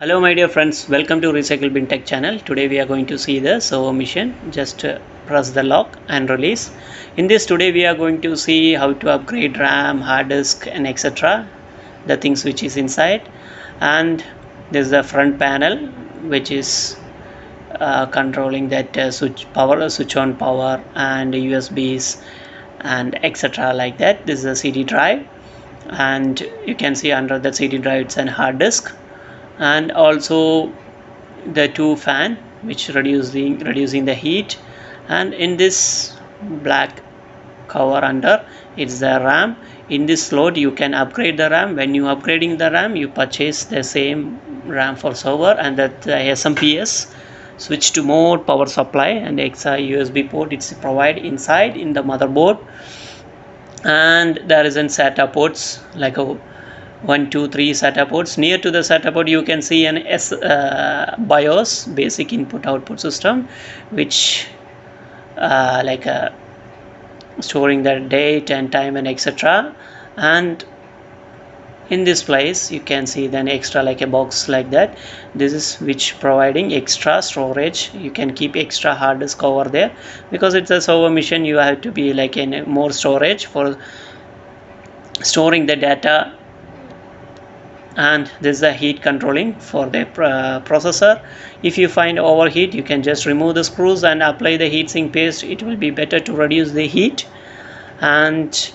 Hello my dear friends, welcome to Recyclebintech channel. Today we are going to see the server machine. Just press the lock and release. In this today we are going to see how to upgrade RAM, hard disk and etc. The things which is inside. And this is the front panel which is controlling that switch on power and USBs and etc. like that. This is a CD drive, and you can see under the CD drive it's an hard disk, and also the two fan which reducing the heat. And in this black cover under, it's the RAM. In this slot you can upgrade the RAM. When you upgrading the RAM, you purchase the same RAM for server, and that SMPS switch to mode power supply and extra USB port it's provide inside in the motherboard. And there is an SATA ports like a 1 2 3 SATA ports. Near to the SATA port you can see an BIOS, basic input output system, which storing the date and time and etc. And in this place you can see then extra like a box like that. This is which providing extra storage. You can keep extra hard disk over there because it's a server machine. You have to be like in more storage for storing the data. And this is the heat controlling for the processor. If you find overheat, you can just remove the screws and apply the heatsink paste. It will be better to reduce the heat. And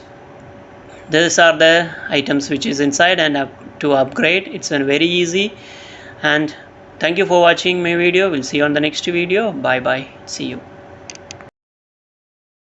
these are the items which is inside, and to upgrade it's very easy. And thank you for watching my video. We'll see you on the next video. Bye bye, see you.